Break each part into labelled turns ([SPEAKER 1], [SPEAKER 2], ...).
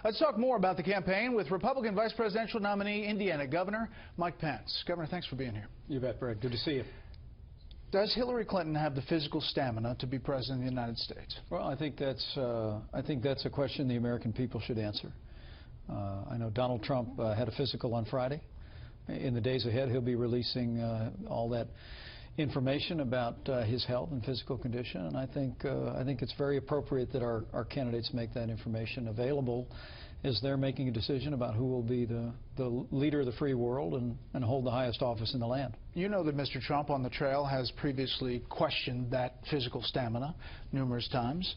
[SPEAKER 1] Let's talk more about the campaign with Republican Vice Presidential nominee, Indiana Governor Mike Pence. Governor, thanks for being here.
[SPEAKER 2] You bet, Brett. Good to see you.
[SPEAKER 1] Does Hillary Clinton have the physical stamina to be president of the United States?
[SPEAKER 2] Well, I think that's a question the American people should answer. I know Donald Trump had a physical on Friday. In the days ahead, he'll be releasing all that information about his health and physical condition, and I think it's very appropriate that our candidates make that information available as they're making a decision about who will be the leader of the free world and hold the highest office in the land.
[SPEAKER 1] You know that Mr. Trump on the trail has previously questioned that physical stamina numerous times.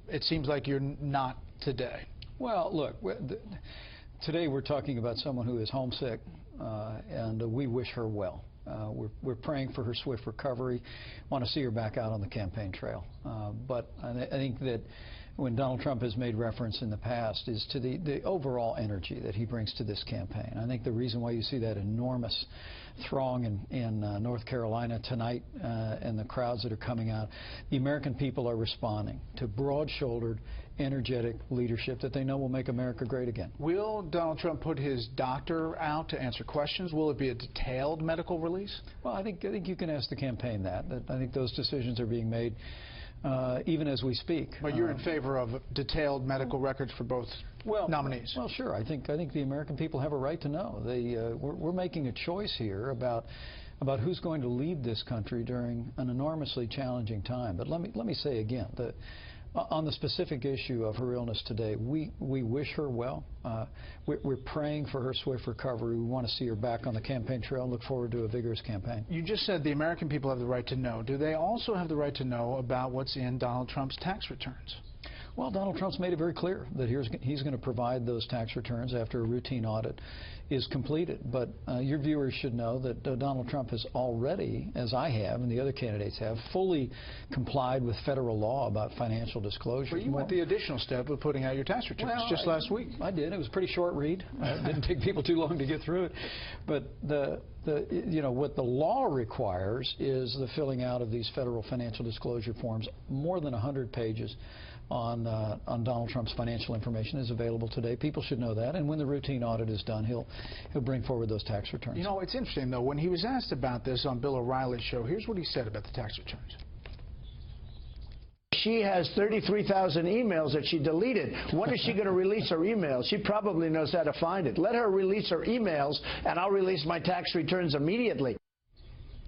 [SPEAKER 1] It seems like you're not today.
[SPEAKER 2] Well, look, today we're talking about someone who is homesick, and we wish her well. We're praying for her swift recovery. Want to see her back out on the campaign trail. But I think that when Donald Trump has made reference in the past is to the overall energy that he brings to this campaign. I think the reason why you see that enormous throng in North Carolina tonight and the crowds that are coming out, the American people are responding to broad-shouldered, energetic leadership that they know will make America great again.
[SPEAKER 1] Will Donald Trump put his doctor out to answer questions? Will it be a detailed medical release?
[SPEAKER 2] Well, I think you can ask the campaign that. I think those decisions are being made even as we speak.
[SPEAKER 1] But you're in favor of detailed medical records for both nominees?
[SPEAKER 2] Well, sure. I think the American people have a right to know. We're making a choice here about who's going to lead this country during an enormously challenging time. But let me say again that on the specific issue of her illness today, we wish her well. We're praying for her swift recovery. We want to see her back on the campaign trail and look forward to a vigorous campaign.
[SPEAKER 1] You just said the American people have the right to know. Do they also have the right to know about what's in Donald Trump's tax returns?
[SPEAKER 2] Well, Donald Trump's made it very clear that he's going to provide those tax returns after a routine audit is completed. But your viewers should know that Donald Trump has already, as I have and the other candidates have, fully complied with federal law about financial disclosure.
[SPEAKER 1] But you went the additional step of putting out your tax returns just last week.
[SPEAKER 2] I did. It was a pretty short read. It didn't take people too long to get through it. But what the law requires is the filling out of these federal financial disclosure forms. More than 100 pages on Donald Trump's financial information is available today. People should know that, and when the routine audit is done, he'll bring forward those tax returns.
[SPEAKER 1] You know, it's interesting, though. When he was asked about this on Bill O'Reilly's show, here's what he said about the tax returns.
[SPEAKER 3] She has 33,000 emails that she deleted. When is she going to release her emails? She probably knows how to find it. Let her release her emails, and I'll release my tax returns immediately.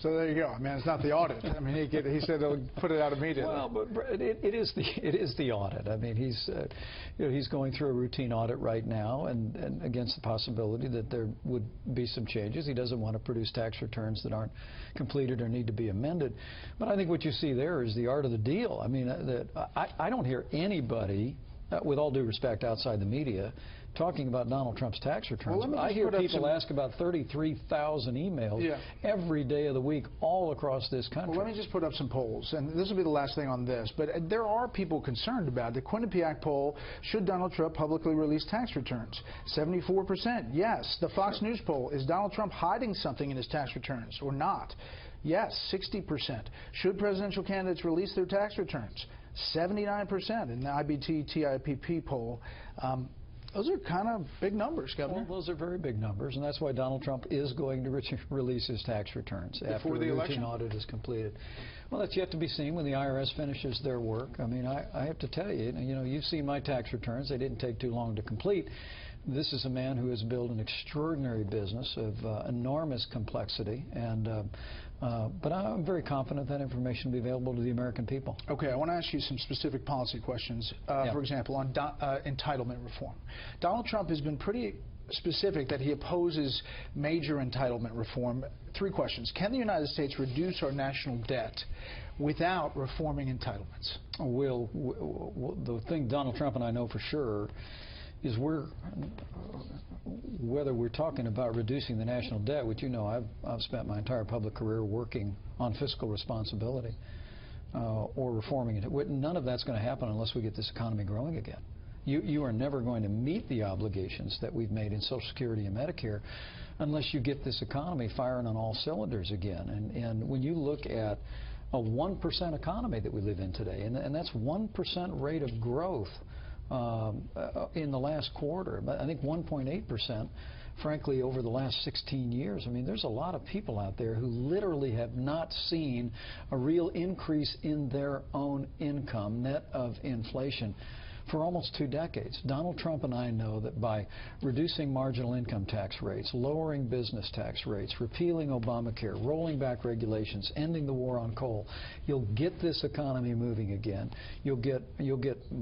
[SPEAKER 1] So there you go. I mean, it's not the audit. I mean, he said they'll put it out immediately.
[SPEAKER 2] Well, but it is the audit. I mean, he's going through a routine audit right now, and against the possibility that there would be some changes. He doesn't want to produce tax returns that aren't completed or need to be amended. But I think what you see there is the art of the deal. I mean, I don't hear anybody, with all due respect, outside the media, talking about Donald Trump's tax returns.
[SPEAKER 1] Well,
[SPEAKER 2] I hear people ask about 33,000 emails every day of the week all across this country.
[SPEAKER 1] Well, let me just put up some polls, and this will be the last thing on this, but there are people concerned about the Quinnipiac poll. Should Donald Trump publicly release tax returns? 74% yes. The Fox News poll, is Donald Trump hiding something in his tax returns or not? Yes, 60%. Should presidential candidates release their tax returns? 79% in the IBT-TIPP poll. Those are kind of big numbers, Governor.
[SPEAKER 2] Well, those are very big numbers, and that's why Donald Trump is going to release his tax returns after the routine audit is completed. Well, that's yet to be seen when the IRS finishes their work. I mean, I have to tell you, you've seen my tax returns. They didn't take too long to complete. This is a man who has built an extraordinary business of enormous complexity, but I'm very confident that information will be available to the American people.
[SPEAKER 1] Okay, I want to ask you some specific policy questions. For example, on entitlement reform. Donald Trump has been pretty specific that he opposes major entitlement reform. 3 questions. Can the United States reduce our national debt without reforming entitlements?
[SPEAKER 2] The thing Donald Trump and I know for sure is whether we're talking about reducing the national debt, which I've spent my entire public career working on fiscal responsibility, or reforming it. None of that's going to happen unless we get this economy growing again. You are never going to meet the obligations that we've made in Social Security and Medicare unless you get this economy firing on all cylinders again. And when you look at a 1% economy that we live in today, and that's 1% rate of growth in the last quarter. I think 1.8%. Frankly, over the last 16 years. I mean, there's a lot of people out there who literally have not seen a real increase in their own income, net of inflation, for almost 2 decades. Donald Trump and I know that by reducing marginal income tax rates, lowering business tax rates, repealing Obamacare, rolling back regulations, ending the war on coal, you'll get this economy moving again. You'll get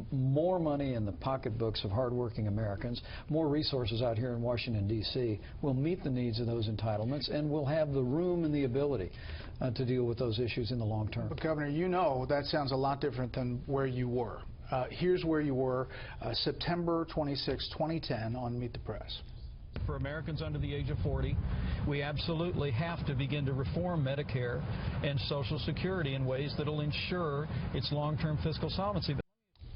[SPEAKER 2] more money in the pocketbooks of hardworking Americans, more resources out here in Washington, D.C. We'll meet the needs of those entitlements, and we'll have the room and the ability to deal with those issues in the long term.
[SPEAKER 1] But, Governor, you know that sounds a lot different than where you were. Here's where you were September 26, 2010 on Meet the Press.
[SPEAKER 4] For Americans under the age of 40, we absolutely have to begin to reform Medicare and Social Security in ways that will ensure its long-term fiscal solvency.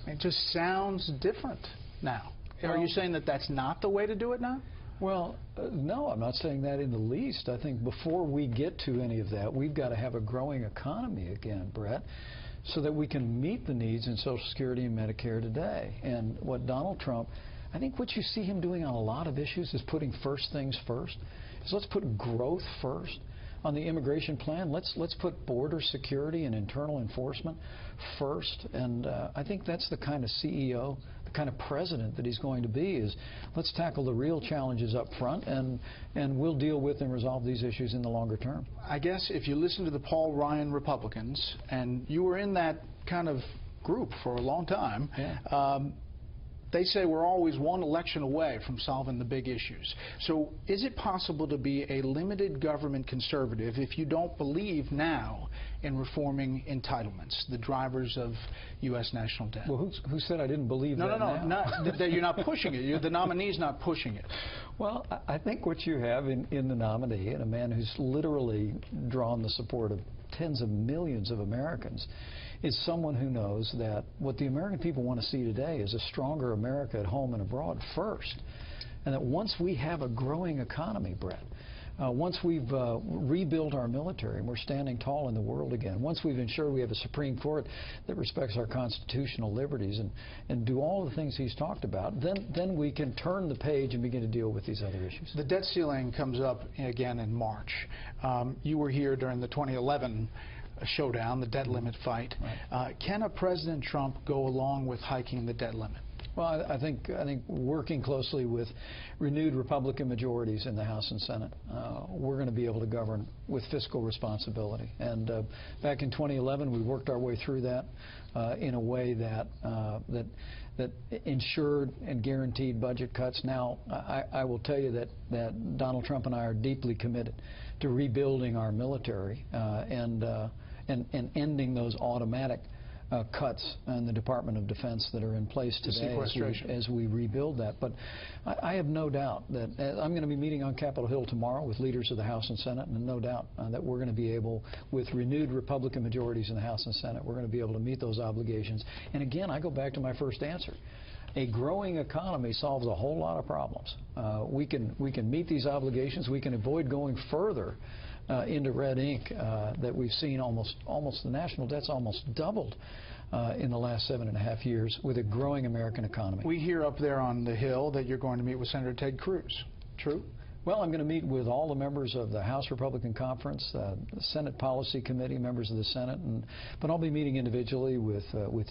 [SPEAKER 1] It just sounds different now. Are you saying that that's not the way to do it now?
[SPEAKER 2] Well, no, I'm not saying that in the least. I think before we get to any of that, we've got to have a growing economy again, Brett, so that we can meet the needs in Social Security and Medicare today. And what Donald Trump, I think what you see him doing on a lot of issues is putting first things first. So let's put growth first. On the immigration plan, let's put border security and internal enforcement first. And I think that's the kind of CEO, the kind of president that he's going to be, is let's tackle the real challenges up front, and we'll deal with and resolve these issues in the longer term.
[SPEAKER 1] I guess if you listen to the Paul Ryan Republicans, and you were in that kind of group for a long time,
[SPEAKER 2] yeah.
[SPEAKER 1] They say we're always one election away from solving the big issues. So is it possible to be a limited government conservative if you don't believe now in reforming entitlements, the drivers of U.S. national debt?
[SPEAKER 2] Well, who said I didn't believe that?
[SPEAKER 1] No, that you're not pushing it. The nominee's not pushing it.
[SPEAKER 2] Well, I think what you have in the nominee, and a man who's literally drawn the support of tens of millions of Americans, is someone who knows that what the American people want to see today is a stronger America at home and abroad first. And that once we have a growing economy, Brett, once we've rebuilt our military and we're standing tall in the world again, once we've ensured we have a Supreme Court that respects our constitutional liberties and do all the things he's talked about, then we can turn the page and begin to deal with these other issues.
[SPEAKER 1] The debt ceiling comes up again in March. You were here during the 2011 showdown, the debt limit fight.
[SPEAKER 2] Right.
[SPEAKER 1] Can a President Trump go along with hiking the debt limit?
[SPEAKER 2] Well, I think working closely with renewed Republican majorities in the House and Senate, we're going to be able to govern with fiscal responsibility. And back in 2011, we worked our way through that in a way that ensured and guaranteed budget cuts. Now, I will tell you that Donald Trump and I are deeply committed to rebuilding our military and ending those automatic cuts in the Department of Defense that are in place today as we rebuild that. But I have no doubt that I'm going to be meeting on Capitol Hill tomorrow with leaders of the House and Senate, and no doubt that we're going to be able, with renewed Republican majorities in the House and Senate, we're going to be able to meet those obligations. And again, I go back to my first answer. A growing economy solves a whole lot of problems. We can meet these obligations. We can avoid going further into red ink that we've seen almost the national debt's almost doubled in the last 7.5 years with a growing American economy.
[SPEAKER 1] We hear up there on the Hill that you're going to meet with Senator Ted Cruz. True?
[SPEAKER 2] Well, I'm going to meet with all the members of the House Republican Conference, the Senate Policy Committee, members of the Senate, but I'll be meeting individually with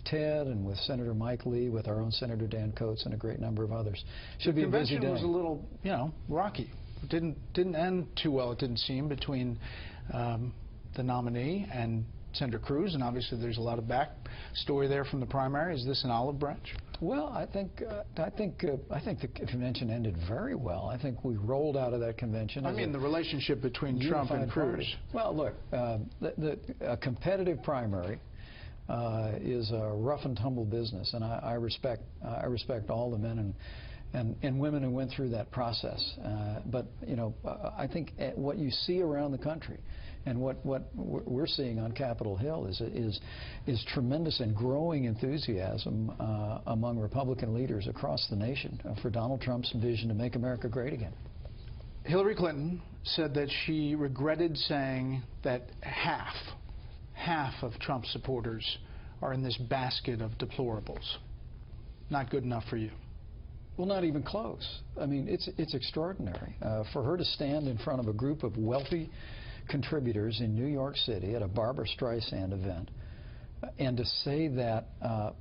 [SPEAKER 2] Ted and with Senator Mike Lee, with our own Senator Dan Coates, and a great number of others. Should be a busy day.
[SPEAKER 1] The convention was a little, rocky. Didn't end too well, it didn't seem, between the nominee and Senator Cruz, and obviously there's a lot of back story there from the primary. Is this an olive branch?
[SPEAKER 2] Well, I think the convention ended very well. I think we rolled out of that convention.
[SPEAKER 1] I mean, the relationship between Trump and Cruz.
[SPEAKER 2] Well, look, a competitive primary is a rough and tumble business, and I respect all the men and women who went through that process. But I think what you see around the country and what we're seeing on Capitol Hill is tremendous and growing enthusiasm among Republican leaders across the nation for Donald Trump's vision to make America great again.
[SPEAKER 1] Hillary Clinton said that she regretted saying that half of Trump's supporters are in this basket of deplorables. not good enough for you.
[SPEAKER 2] Well, not even close. I mean, it's extraordinary. For her to stand in front of a group of wealthy contributors in New York City at a Barbra Streisand event and to say that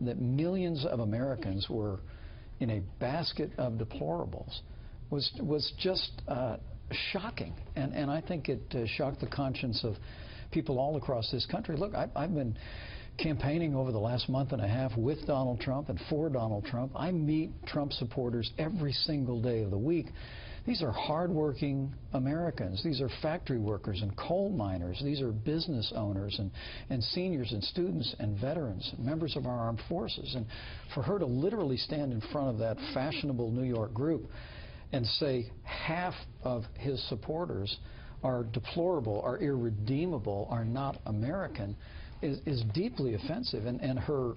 [SPEAKER 2] that millions of Americans were in a basket of deplorables was just shocking. And I think it shocked the conscience of people all across this country. Look, I've been campaigning over the last month and a half with Donald Trump and for Donald Trump. I meet Trump supporters every single day of the week. These are hardworking Americans. These are factory workers and coal miners. These are business owners and seniors and students and veterans and members of our armed forces. And for her to literally stand in front of that fashionable New York group and say half of his supporters are deplorable, are irredeemable, are not American, is deeply offensive. And her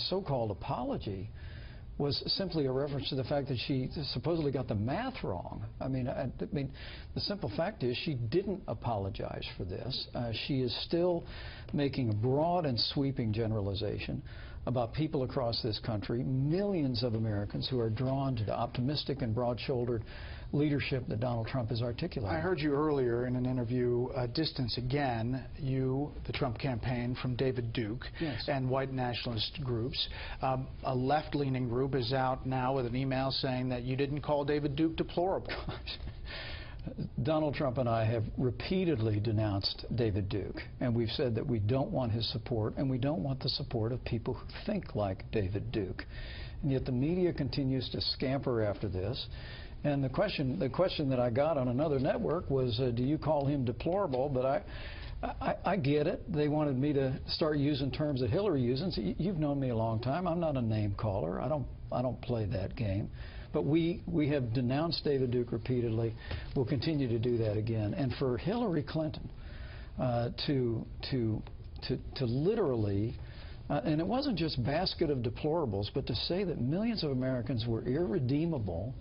[SPEAKER 2] so-called apology was simply a reference to the fact that she supposedly got the math wrong. I mean, the simple fact is she didn't apologize for this. She is still making a broad and sweeping generalization about people across this country, millions of Americans who are drawn to the optimistic and broad-shouldered leadership that Donald Trump is articulating.
[SPEAKER 1] I heard you earlier in an interview distance again, you, the Trump campaign, from David Duke.
[SPEAKER 2] Yes.
[SPEAKER 1] And white nationalist groups. A left-leaning group is out now with an email saying that you didn't call David Duke deplorable.
[SPEAKER 2] Donald Trump and I have repeatedly denounced David Duke, and we've said that we don't want his support, and we don't want the support of people who think like David Duke. And yet the media continues to scamper after this. And the question that I got on another network was, do you call him deplorable? But I get it. They wanted me to start using terms that Hillary uses. You've known me a long time. I'm not a name caller. I don't play that game. But we have denounced David Duke repeatedly. We'll continue to do that again. And for Hillary Clinton to literally, and it wasn't just basket of deplorables, but to say that millions of Americans were irredeemable,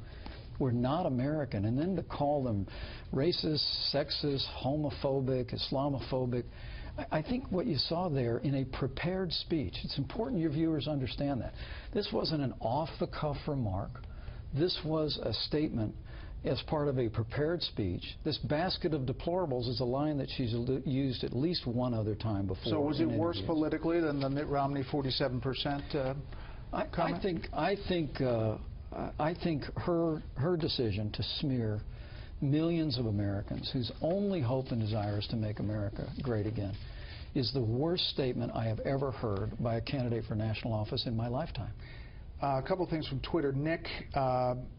[SPEAKER 2] were not American, and then to call them racist, sexist, homophobic, Islamophobic. I think what you saw there in a prepared speech, it's important your viewers understand that. This wasn't an off-the-cuff remark. This was a statement as part of a prepared speech. This basket of deplorables is a line that she's used at least one other time before.
[SPEAKER 1] So was it worse politically than the Mitt Romney 47% comment?
[SPEAKER 2] I think her decision to smear millions of Americans whose only hope and desire is to make America great again is the worst statement I have ever heard by a candidate for national office in my lifetime.
[SPEAKER 1] A couple of things from Twitter. Nick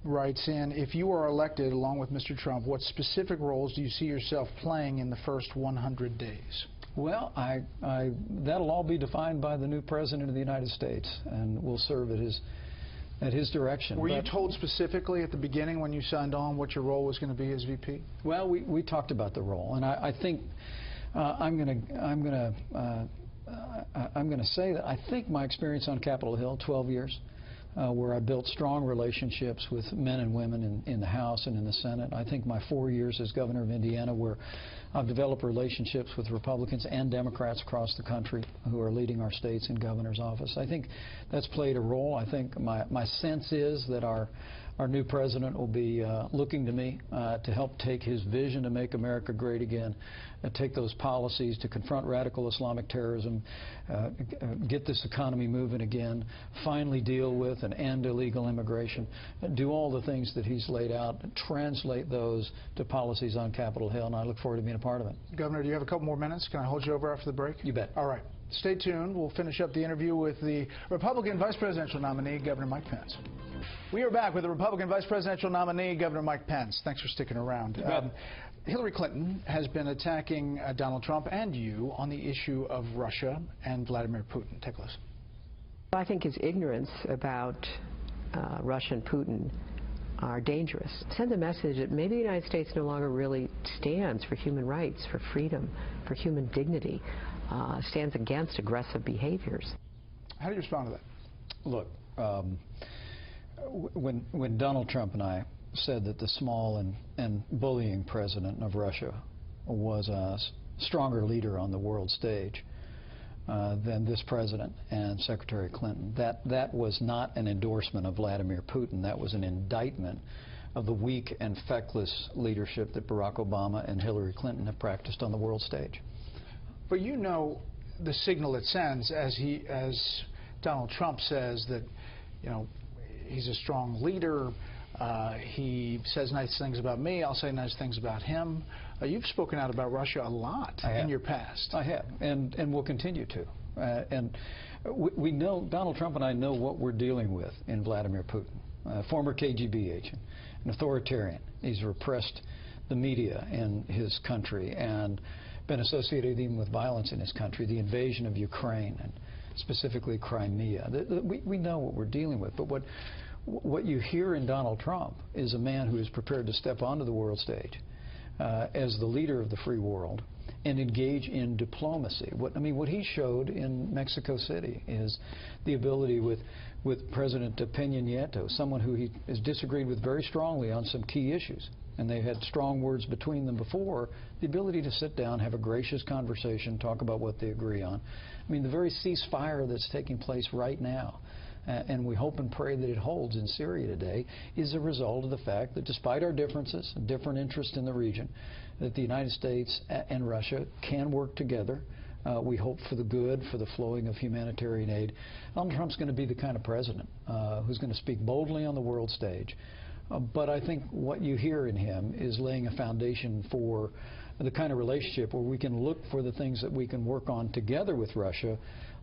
[SPEAKER 1] writes in, if you are elected along with Mr. Trump, what specific roles do you see yourself playing in the first 100 days?
[SPEAKER 2] Well, that'll all be defined by the new President of the United States, and we'll serve at his direction.
[SPEAKER 1] Were you told specifically at the beginning when you signed on what your role was going to be as VP?
[SPEAKER 2] Well, we talked about the role, and I think I'm going to say that I think my experience on Capitol Hill, 12 years, where I built strong relationships with men and women in the House and in the Senate. I think my 4 years as governor of Indiana, where I've developed relationships with Republicans and Democrats across the country who are leading our states in governor's office. I think that's played a role. I think my sense is that our new president will be looking to me to help take his vision to make America great again, take those policies to confront radical Islamic terrorism, get this economy moving again, finally deal with and end illegal immigration, do all the things that he's laid out, translate those to policies on Capitol Hill, and I look forward to being a part of it.
[SPEAKER 1] Governor, do you have a couple more minutes? Can I hold you over after the break?
[SPEAKER 2] You bet.
[SPEAKER 1] All right. Stay tuned. We'll finish up the interview with the Republican vice presidential nominee, Governor Mike Pence. We are back with the Republican vice presidential nominee, Governor Mike Pence. Thanks for sticking around. Hillary Clinton has been attacking Donald Trump and you on the issue of Russia and Vladimir Putin. Take a listen.
[SPEAKER 5] I think his ignorance about Russia and Putin are dangerous. Send a message that maybe the United States no longer really stands for human rights, for freedom, for human dignity, stands against aggressive behaviors.
[SPEAKER 1] How do you respond to that?
[SPEAKER 2] Look, when Donald Trump and I said that the small and bullying president of Russia was a stronger leader on the world stage, than this president and Secretary Clinton. That was not an endorsement of Vladimir Putin. That was an indictment of the weak and feckless leadership that Barack Obama and Hillary Clinton have practiced on the world stage.
[SPEAKER 1] But you know the signal it sends as Donald Trump says that, you know, he's a strong leader. He says nice things about me. I'll say nice things about him. You've spoken out about Russia a lot in your past.
[SPEAKER 2] I have, and will continue to. We know, Donald Trump and I know what we're dealing with in Vladimir Putin, former KGB agent, an authoritarian. He's repressed the media in his country and been associated even with violence in his country, the invasion of Ukraine and specifically Crimea. We know what we're dealing with, but what you hear in Donald Trump is a man who is prepared to step onto the world stage as the leader of the free world and engage in diplomacy. What he showed in Mexico City is the ability with President Peña Nieto, someone who he has disagreed with very strongly on some key issues, and they had strong words between them before, the ability to sit down, have a gracious conversation, talk about what they agree on. The very ceasefire that's taking place right now, and we hope and pray that it holds in Syria today, is a result of the fact that despite our differences, different interests in the region, that the United States and Russia can work together. We hope for the good, for the flowing of humanitarian aid. Donald Trump's going to be the kind of president who's going to speak boldly on the world stage. But I think what you hear in him is laying a foundation for the kind of relationship where we can look for the things that we can work on together with Russia,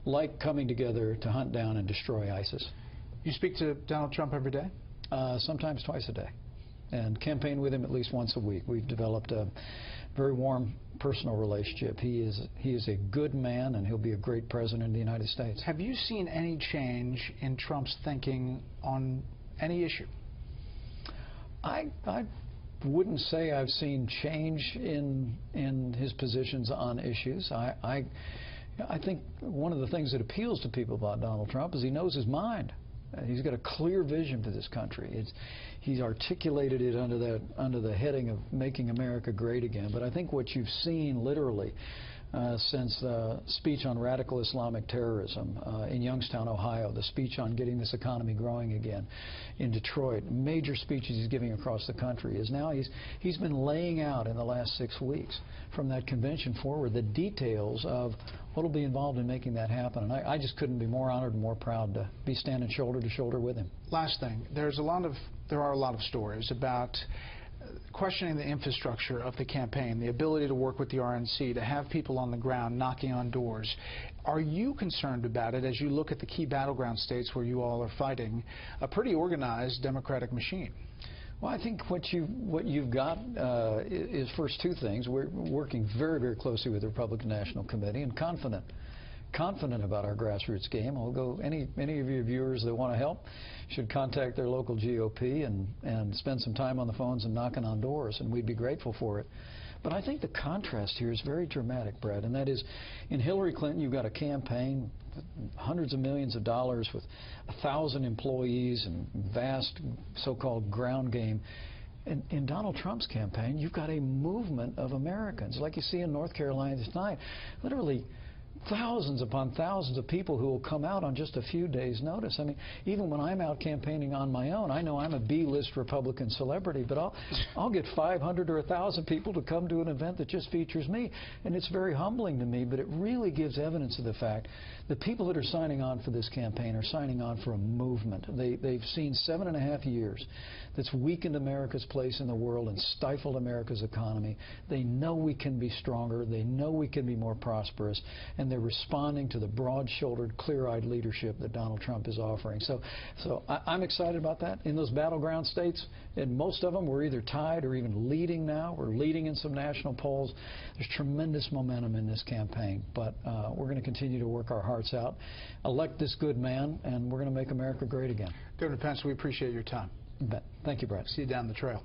[SPEAKER 2] like coming together to hunt down and destroy ISIS.
[SPEAKER 1] You speak to Donald Trump every day?
[SPEAKER 2] Sometimes twice a day, and campaign with him at least once a week. We've developed a very warm personal relationship. He is a good man, and he'll be a great president of the United States.
[SPEAKER 1] Have you seen any change in Trump's thinking on any issue?
[SPEAKER 2] I wouldn't say I've seen change in his positions on issues. I think one of the things that appeals to people about Donald Trump is he knows his mind. He's got a clear vision for this country. He's articulated it under the heading of making America great again. But I think what you've seen literally since the speech on radical Islamic terrorism in Youngstown, Ohio, the speech on getting this economy growing again in Detroit, major speeches he's giving across the country, is now he's been laying out in the last 6 weeks from that convention forward the details of what will be involved in making that happen. And I just couldn't be more honored and more proud to be standing shoulder to shoulder with him.
[SPEAKER 1] Last thing, there are a lot of stories about questioning the infrastructure of the campaign, the ability to work with the RNC, to have people on the ground knocking on doors. Are you concerned about it as you look at the key battleground states where you all are fighting a pretty organized Democratic machine?
[SPEAKER 2] Well, I think what you've got is first two things. We're working very, very closely with the Republican National Committee and confident about our grassroots game. Although any of your viewers that want to help should contact their local GOP and spend some time on the phones and knocking on doors, and we'd be grateful for it. But I think the contrast here is very dramatic, Brett, and that is in Hillary Clinton you've got a campaign with hundreds of millions of dollars with 1,000 employees and vast so-called ground game. In Donald Trump's campaign, you've got a movement of Americans, like you see in North Carolina tonight, literally thousands upon thousands of people who will come out on just a few days' notice. Even when I'm out campaigning on my own, I know I'm a B-list Republican celebrity, but I'll get 500 or 1,000 people to come to an event that just features me, and it's very humbling to me, but it really gives evidence of the fact that people that are signing on for this campaign are signing on for a movement. They've seen 7.5 years that's weakened America's place in the world and stifled America's economy. They know we can be stronger. They know we can be more prosperous, and they're responding to the broad-shouldered, clear-eyed leadership that Donald Trump is offering. So I'm excited about that. In those battleground states, in most of them, we're either tied or even leading now. We're leading in some national polls. There's tremendous momentum in this campaign, but we're going to continue to work our hearts out, elect this good man, and we're going to make America great again.
[SPEAKER 1] Governor Pence, we appreciate your time.
[SPEAKER 2] You bet. Thank you, Brett.
[SPEAKER 1] See you down the trail.